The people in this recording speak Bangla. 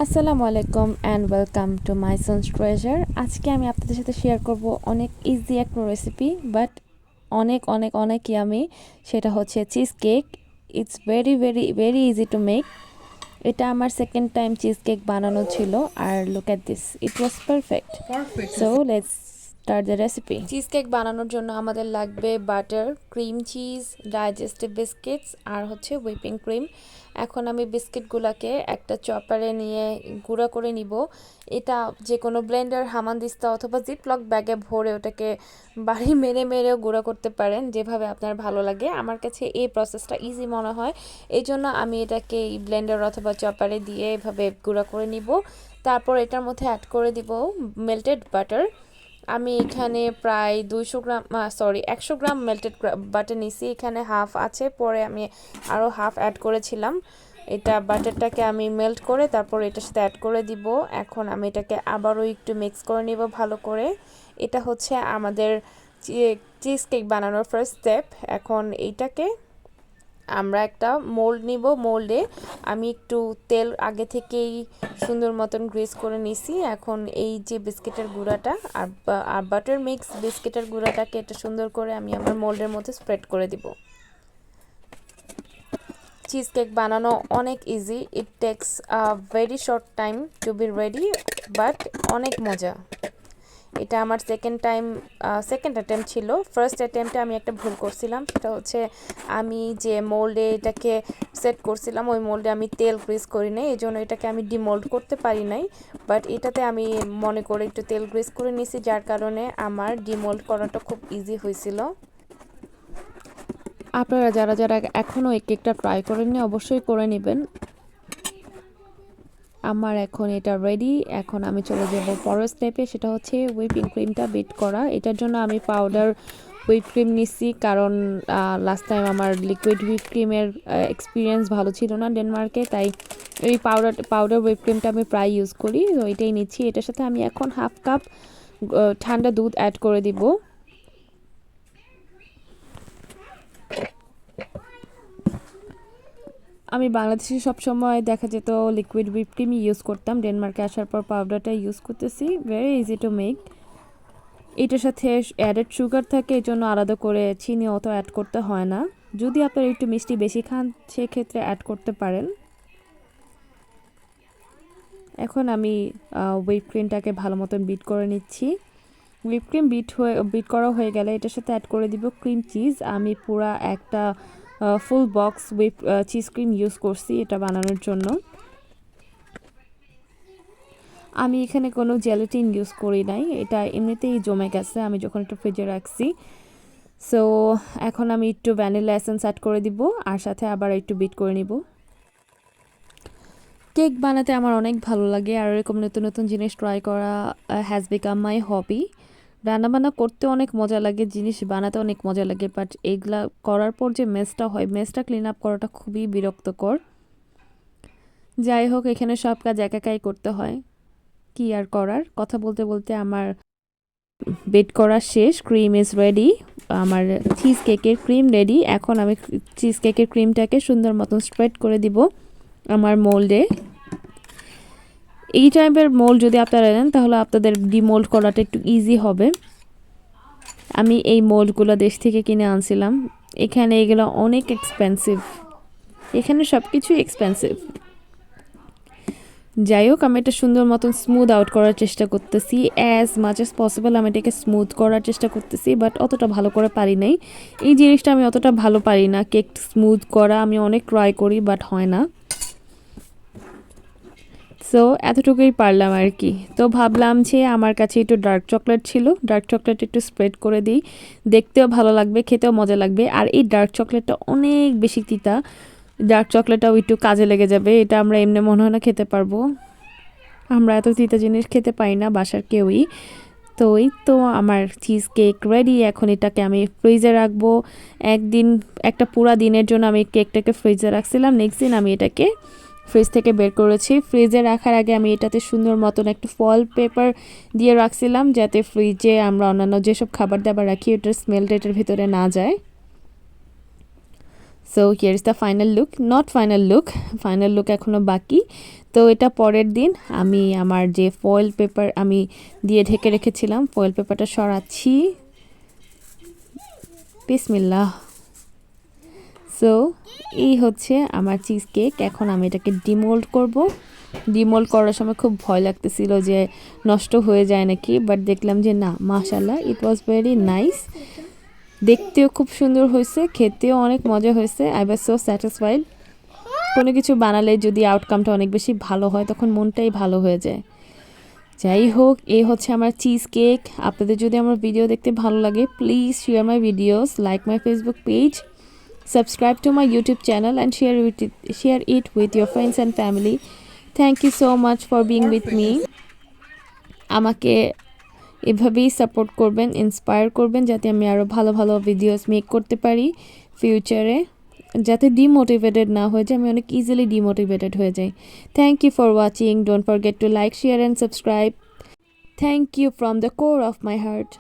আসসালামু আলাইকুম and welcome to my sons treasure. আজকে আমি আপনাদের সাথে শেয়ার করব অনেক ইজি একটা রেসিপি, বাট অনেক অনেক অনেক ইয়ামি। সেটা হচ্ছে cheesecake. It's very very very easy to make. এটা আমার সেকেন্ড টাইম চিজ কেক বানানো ছিল, আর look at this, it was perfect. So let's start the recipe. Cheesecake বানানোর জন্য আমাদের লাগবে butter, cream cheese, digestive biscuits আর হচ্ছে হুইপিং ক্রিম। এখন আমি বিস্কিটগুলোকে একটা চপারে নিয়ে গুঁড়া করে নিব। এটা যে কোনো ব্লেন্ডার, হামানদিস্তা অথবা জিপলক ব্যাগে ভরে ওটাকে বাড়ি মেরে মেরেও গুঁড়া করতে পারেন, যেভাবে আপনার ভালো লাগে। আমার কাছে এই প্রসেসটা ইজি মনে হয়, এই জন্য আমি এটাকে এই ব্লেন্ডার অথবা চপারে দিয়ে এভাবে গুঁড়া করে নিব। তারপর এটার মধ্যে অ্যাড করে দিব মেল্টেড বাটার। আমি এখানে প্রায় 100 গ্রাম মেল্টেড বাটার নিছি। এখানে হাফ আছে, পরে আমি আরও হাফ অ্যাড করেছিলাম। এটা বাটারটাকে আমি মেল্ট করে তারপর এটার সাথে অ্যাড করে দিব। এখন আমি এটাকে আবারও একটু মিক্স করে নিব ভালো করে। এটা হচ্ছে আমাদের চিজ কেক বানানোর ফার্স্ট স্টেপ। এখন এইটাকে আমরা একটা মোল্ড নিব। মোল্ডে আমি একটু তেল আগে থেকেই সুন্দর মতন গ্রিস করে নিছি। এখন এই যে বিস্কিটের গুঁড়াটা আর বাটার মিক্স বিস্কিটের গুঁড়াটাকে এটা সুন্দর করে আমি আমার মোল্ডের মধ্যে স্প্রেড করে দিব। চিজ কেক বানানো অনেক easy, it takes a very short time to be ready, but অনেক মজা। এটা আমার সেকেন্ড অ্যাটেম্প ছিল। ফার্স্ট অ্যাটেম্পটে আমি একটা ভুল করছিলাম, সেটা হচ্ছে আমি যে মোল্ডে এটাকে সেট করছিলাম ওই মোল্ডে আমি তেল গ্রিস করি নাই, এই জন্য এটাকে আমি ডিমোল্ড করতে পারি নাই। বাট এটাতে আমি মনে করে একটু তেল গ্রিস করে নিছি, যার কারণে আমার ডিমোল্ড করাটা খুব ইজি হয়েছিল। আপনারা যারা যারা এখনও এই কেকটা ট্রাই করেননি অবশ্যই করে নেবেন। আমার এখন এটা রেডি। এখন আমি চলে যাব পরের স্টেপে, সেটা হচ্ছে হুইপিং ক্রিমটা বিট করা। এটার জন্য আমি পাউডার হুইপ ক্রিম নিচ্ছি, কারণ লাস্ট টাইম আমার লিকুইড হুইপ ক্রিমের এক্সপিরিয়েন্স ভালো ছিল না ডেনমার্কে, তাই এই পাউডার হুইপ ক্রিমটা আমি প্রায় ইউজ করি। তো এটাই নিচ্ছি। এটার সাথে আমি এখন হাফ কাপ ঠান্ডা দুধ অ্যাড করে দিব। আমি বাংলাদেশে সবসময় দেখা যেত লিকুইড হুইপ ক্রিমই ইউজ করতাম, ডেনমার্কে আসার পর পাউডারটা ইউজ করতেছি। Very easy to make. এটার সাথে অ্যাডেড সুগার থাকে, এই জন্য আলাদা করে চিনি অত অ্যাড করতে হয় না। যদি আপনারা একটু মিষ্টি বেশি খান সেক্ষেত্রে অ্যাড করতে পারেন। এখন আমি হুইপ ক্রিমটাকে ভালো মতন বিট করে নিচ্ছি। হুইপ ক্রিম বিট করা হয়ে গেলে এটার সাথে অ্যাড করে দিব ক্রিম চিজ। আমি পুরা একটা full box cheese cream use করছি এটা বানানোর জন্য। আমি এখানে কোনো জেলাটিন ইউজ করি নাই, এটা এমনিতেই জমে গেছে আমি যখন একটু ফ্রিজে রাখছি। সো এখন আমি একটু ভ্যানিলা এসেন্স অ্যাড করে দিব, আর সাথে আবার একটু বিট করে নিব। কেক বানাতে আমার অনেক ভালো লাগে, আর এরকম নতুন নতুন জিনিস ট্রাই করা হ্যাজ বিকাম মাই হবি। রান্নাবান্না করতে অনেক মজা লাগে, জিনিস বানাতে অনেক মজা লাগে, বাট এইগুলা করার পর যে মেসটা হয়, মেসটা ক্লিন আপ করাটা খুবই বিরক্তকর। যাই হোক, এখানে সব কাজ একাই করতে হয়, কি আর করার। কথা বলতে বলতে আমার বেট করা শেষ। Cream is ready. আমার চিজ কেকের ক্রিম রেডি। এখন আমি চিজ কেকের ক্রিমটাকে সুন্দর মতন স্প্রেড করে দিব আমার মোল্ডে। এই টাইপের মোল্ড যদি আপনারা নেন তাহলে আপনাদের ডিমোল্ড করাটা একটু ইজি হবে। আমি এই মোল্ডগুলো দেশ থেকে কিনে আনছিলাম। এখানে এগুলো অনেক এক্সপেন্সিভ, এখানে সব কিছুই এক্সপেন্সিভ। যাই হোক, আমি এটা সুন্দর মতন স্মুথ আউট করার চেষ্টা করতেছি। অ্যাজ মাচ অ্যাজ পসিবল আমি এটাকে স্মুথ করার চেষ্টা করতেছি, বাট অতটা ভালো করে পারি নাই। এই জিনিসটা আমি অতটা ভালো পারি না, কেক স্মুথ করা। আমি অনেক ট্রাই করি, বাট হয় না। সো এতটুকুই পারলাম আর কি। তো ভাবলাম যে আমার কাছে একটু ডার্ক চকলেট ছিল, ডার্ক চকলেট একটু স্প্রেড করে দিই, দেখতেও ভালো লাগবে, খেতেও মজা লাগবে। আর এই ডার্ক চকলেটটা অনেক বেশি তিতা, ডার্ক চকলেটটাও একটু কাজে লেগে যাবে। এটা আমরা এমনি মনে হয় না খেতে পারবো, আমরা এত তিতা জিনিস খেতে পাই না বাসার কেউই। তো এই তো আমার চিজ কেক রেডি। এখন এটাকে আমি ফ্রিজে রাখবো একদিন। একটা পুরা দিনের জন্য আমি কেকটাকে ফ্রিজে রাখছিলাম, নেক্সট দিন আমি এটাকে ফ্রিজ থেকে বের করেছি। ফ্রিজে রাখার আগে আমি এটাতে সুন্দর মতন একটা ফয়েল পেপার দিয়ে রাখছিলাম, যাতে ফ্রিজে আমরা অন্যান্য যেসব খাবার দাবার রাখি ওটার স্মেলটা এটার ভিতরে না যায়। So here is the final look, not final look, final look এখনও বাকি। তো এটা পরের দিন আমি আমার যে ফয়েল পেপার আমি দিয়ে ঢেকে রেখেছিলাম, ফয়েল পেপারটা সরাচ্ছি। বিসমিল্লাহ। সো এই হচ্ছে আমার চিজ কেক। এখন আমি এটাকে ডিমোল্ড করব। ডিমোল্ড করার সময় খুব ভয় লাগতেছিল যে নষ্ট হয়ে যায় নাকি, বাট দেখলাম যে না, মাশাআল্লাহ, ইট ওয়াজ ভেরি নাইস। দেখতেও খুব সুন্দর হয়েছে, খেতেও অনেক মজা হয়েছে। I was so satisfied. কোনো কিছু বানালে যদি আউটকামটা অনেক বেশি ভালো হয় তখন মনটাই ভালো হয়ে যায়। যাই হোক, এই হচ্ছে আমার চিজ কেক। আপনাদের যদি আমার ভিডিও দেখতে ভালো লাগে, please share my videos, like my Facebook page, subscribe to my YouTube channel and share it with your friends and family. Thank you so much for being with me. আমাকে এভাবেই সাপোর্ট করবেন, ইন্সপায়ার করবেন যাতে আমি আরও ভালো ভালো ভিডিওস মেক করতে পারি ফিউচারে, যাতে ডিমোটিভেটেড না হয়ে যায়। আমি অনেক ইজিলি ডিমোটিভেটেড হয়ে যাই। Thank you for watching. Don't forget to like, share and subscribe. Thank you from the core of my heart.